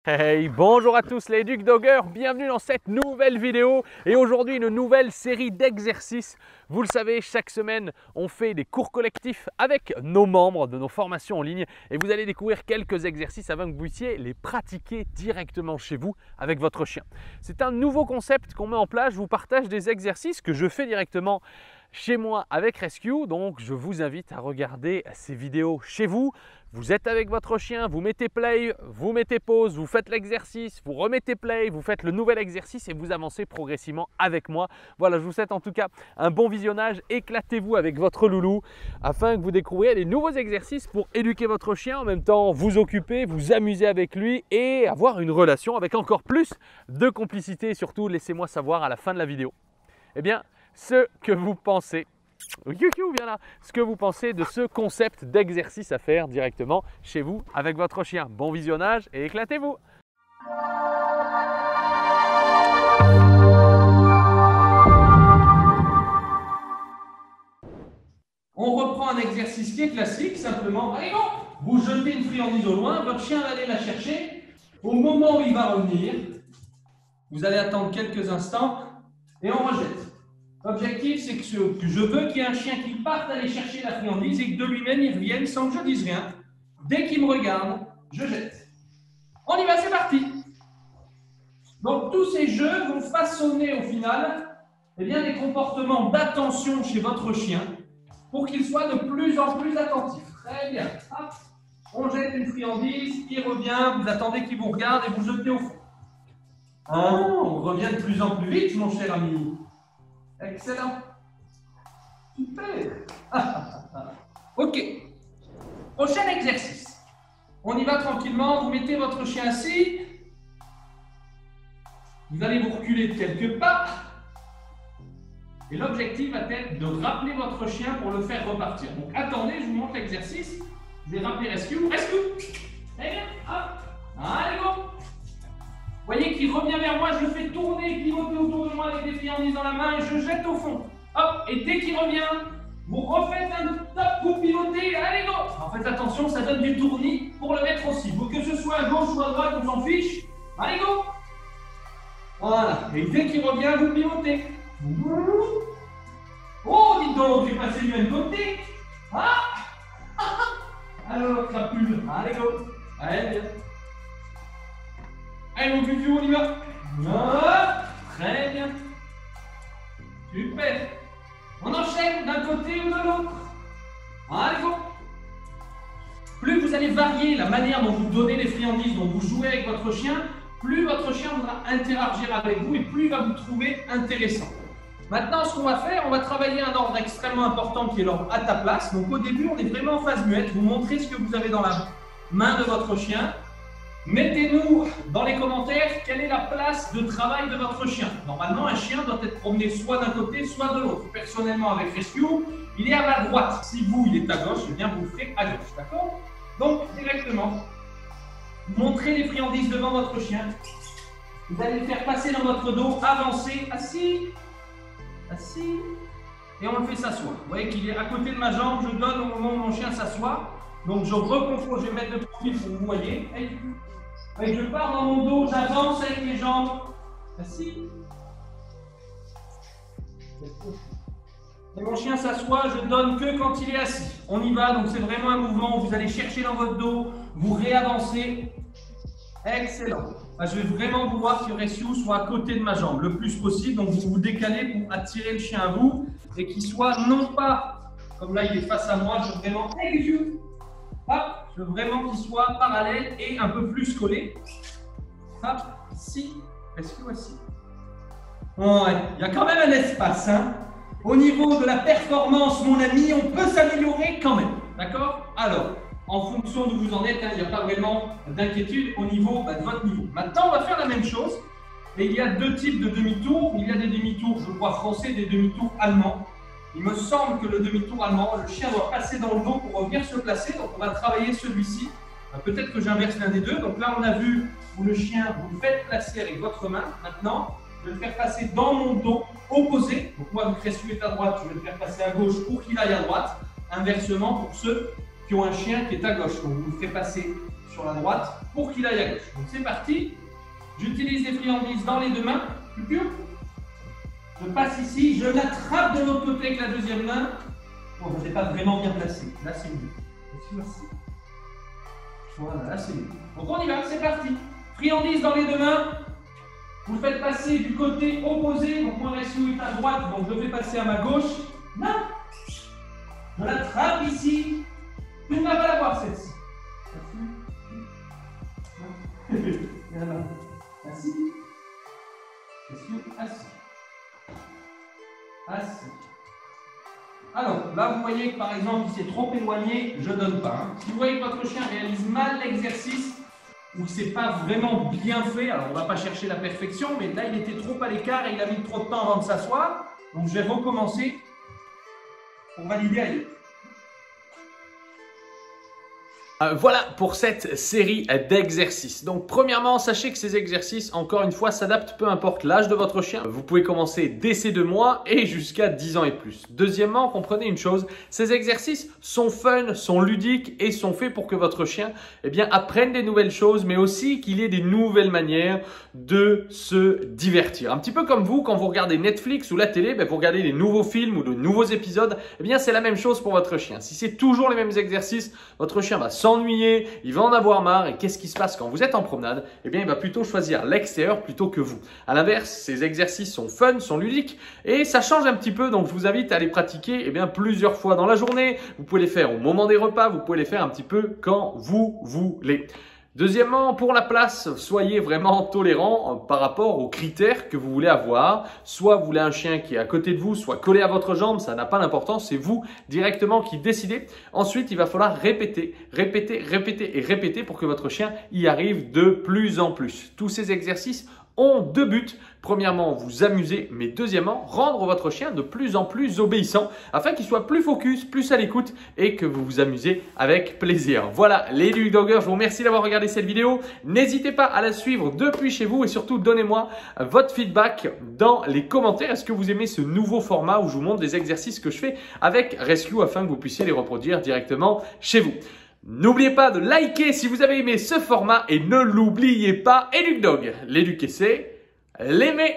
Hey, bonjour à tous les Duc Doggers, bienvenue dans cette nouvelle vidéo et aujourd'hui une nouvelle série d'exercices. Vous le savez, chaque semaine on fait des cours collectifs avec nos membres de nos formations en ligne et vous allez découvrir quelques exercices afin que vous puissiez les pratiquer directement chez vous avec votre chien. C'est un nouveau concept qu'on met en place, je vous partage des exercices que je fais directement chez moi avec Rescue, donc je vous invite à regarder ces vidéos chez vous. Vous êtes avec votre chien, vous mettez play, vous mettez pause, vous faites l'exercice, vous remettez play, vous faites le nouvel exercice et vous avancez progressivement avec moi. Voilà, je vous souhaite en tout cas un bon visionnage, éclatez-vous avec votre loulou afin que vous découvriez les nouveaux exercices pour éduquer votre chien, en même temps vous occuper, vous amuser avec lui et avoir une relation avec encore plus de complicité et surtout laissez-moi savoir à la fin de la vidéo. Eh bien, ce que vous pensez, viens là, ce que vous pensez de ce concept d'exercice à faire directement chez vous avec votre chien. Bon visionnage et éclatez-vous! On reprend un exercice qui est classique, simplement, allez go! Vous jetez une friandise au loin, votre chien va aller la chercher. Au moment où il va revenir, vous allez attendre quelques instants et on rejette. L'objectif, c'est que je veux qu'il y ait un chien qui parte aller chercher la friandise et que de lui-même, il revienne sans que je dise rien. Dès qu'il me regarde, je jette. On y va, c'est parti. Donc, tous ces jeux vont façonner au final des comportements d'attention chez votre chien pour qu'il soit de plus en plus attentif. Très bien. Hop. On jette une friandise, il revient, vous attendez qu'il vous regarde et vous jetez au fond. On revient de plus en plus vite, mon cher ami. Excellent. Super. Ok. Prochain exercice. On y va tranquillement. Vous mettez votre chien assis. Vous allez vous reculer de quelques pas. Et l'objectif va être de rappeler votre chien pour le faire repartir. Donc attendez, je vous montre l'exercice. Je vais rappeler Rescue. Rescue. Très bien. Hop. Allez, go. Vous voyez qu'il revient vers moi, je le fais tourner, pivoter autour de moi avec des friandises dans la main et je jette au fond. Hop, et dès qu'il revient, vous refaites un top pour pivoter, allez go! En fait, attention, ça donne du tournis pour le mettre aussi. Faut que ce soit à gauche ou à droite, on s'en fiche. Allez go! Voilà, et dès qu'il revient, vous pivotez. Oh, dites donc, j'ai passé du même côté. Ah! Alors, crapule, allez go! Allez, bien. Allez mon cucu, on y va. Ah, très bien. Super. On enchaîne d'un côté ou de l'autre. Allez, go. Plus vous allez varier la manière dont vous donnez les friandises, dont vous jouez avec votre chien, plus votre chien voudra interagir avec vous et plus il va vous trouver intéressant. Maintenant, ce qu'on va faire, on va travailler un ordre extrêmement important qui est l'ordre à ta place. Donc au début, on est vraiment en phase muette. Vous montrez ce que vous avez dans la main de votre chien. Mettez-nous dans les commentaires quelle est la place de travail de votre chien. Normalement, un chien doit être promené soit d'un côté, soit de l'autre. Personnellement, avec Rescue, il est à ma droite. Si vous, il est à gauche, eh bien, vous le ferez à gauche. D'accord? Donc, directement, montrez les friandises devant votre chien. Vous allez le faire passer dans votre dos, avancer, assis, assis, et on le fait s'asseoir. Vous voyez qu'il est à côté de ma jambe, je donne au moment où mon chien s'assoit. Donc, je recompose, je vais mettre de profil pour que vous voyez. Et je pars dans mon dos, j'avance avec les jambes. Assis. Et mon chien s'assoit, je donne que quand il est assis. On y va, donc c'est vraiment un mouvement où vous allez chercher dans votre dos, vous réavancez. Excellent. Je vais vraiment vouloir que Rescue soit à côté de ma jambe le plus possible. Donc vous vous décalez pour attirer le chien à vous et qu'il soit non pas, comme là il est face à moi, je veux vraiment, hop, je veux vraiment qu'il soit parallèle et un peu plus collé. Hop, ici, Rescue ici. Ouais, il y a quand même un espace, hein. Au niveau de la performance, mon ami, on peut s'améliorer quand même. D'accord? Alors, en fonction d'où vous en êtes, il n'y a pas vraiment d'inquiétude au niveau de votre niveau. Maintenant, on va faire la même chose. Et il y a deux types de demi-tours. Il y a des demi-tours, je crois, français, des demi-tours allemands. Il me semble que le demi-tour allemand, le chien doit passer dans le dos pour revenir se placer. Donc, on va travailler celui-ci. Peut-être que j'inverse l'un des deux. Donc là, on a vu où le chien, vous le faites placer avec votre main. Maintenant, je vais le faire passer dans mon dos opposé. Donc moi, vu que Rescue est à droite, je vais le faire passer à gauche pour qu'il aille à droite. Inversement, pour ceux qui ont un chien qui est à gauche. Donc vous le faites passer sur sur la droite pour qu'il aille à gauche. Donc c'est parti. J'utilise les friandises dans les deux mains. Je passe ici, je l'attrape de l'autre côté avec la deuxième main. Bon, je n'ai pas vraiment bien placé. Là, c'est mieux. Voilà, là, c'est mieux. Donc on y va, c'est parti. Friandises dans les deux mains. Vous le faites passer du côté opposé. Donc mon ratio est à droite, donc je le fais passer à ma gauche. Là. Je l'attrape ici. Tu ne vas pas la voir celle-ci. Assis. Assis. Assis. Alors, là, vous voyez que par exemple, il s'est trop éloigné, je ne donne pas. Hein. Si vous voyez que votre chien réalise mal l'exercice ou que ce n'est pas vraiment bien fait, alors on ne va pas chercher la perfection, mais là, il était trop à l'écart et il a mis trop de temps avant de s'asseoir. Donc, je vais recommencer pour valider ailleurs. Voilà pour cette série d'exercices. Donc premièrement, sachez que ces exercices, encore une fois, s'adaptent peu importe l'âge de votre chien. Vous pouvez commencer dès ses 2 mois et jusqu'à 10 ans et plus. Deuxièmement, comprenez une chose, ces exercices sont fun, sont ludiques et sont faits pour que votre chien apprenne des nouvelles choses, mais aussi qu'il ait des nouvelles manières de se divertir. Un petit peu comme vous, quand vous regardez Netflix ou la télé, vous regardez des nouveaux films ou de nouveaux épisodes, c'est la même chose pour votre chien. Si c'est toujours les mêmes exercices, votre chien va s'ennuyer, il va en avoir marre et qu'est-ce qui se passe quand vous êtes en promenade? Il va plutôt choisir l'extérieur plutôt que vous. À l'inverse, ces exercices sont fun, sont ludiques et ça change un petit peu, donc je vous invite à les pratiquer plusieurs fois dans la journée. Vous pouvez les faire au moment des repas, vous pouvez les faire un petit peu quand vous voulez. Deuxièmement, pour la place, soyez vraiment tolérant par rapport aux critères que vous voulez avoir. Soit vous voulez un chien qui est à côté de vous, soit collé à votre jambe, ça n'a pas d'importance, c'est vous directement qui décidez. Ensuite, il va falloir répéter, répéter, répéter et répéter pour que votre chien y arrive de plus en plus. Tous ces exercices ont 2 buts. Premièrement, vous amuser, mais deuxièmement, rendre votre chien de plus en plus obéissant afin qu'il soit plus focus, plus à l'écoute et que vous vous amusez avec plaisir. Voilà les Luc Doggers, je vous remercie d'avoir regardé cette vidéo. N'hésitez pas à la suivre depuis chez vous et surtout donnez-moi votre feedback dans les commentaires. Est-ce que vous aimez ce nouveau format où je vous montre des exercices que je fais avec Rescue afin que vous puissiez les reproduire directement chez vous? N'oubliez pas de liker si vous avez aimé ce format et ne l'oubliez pas, Luc Dog, l'éduquer c'est l'aimer.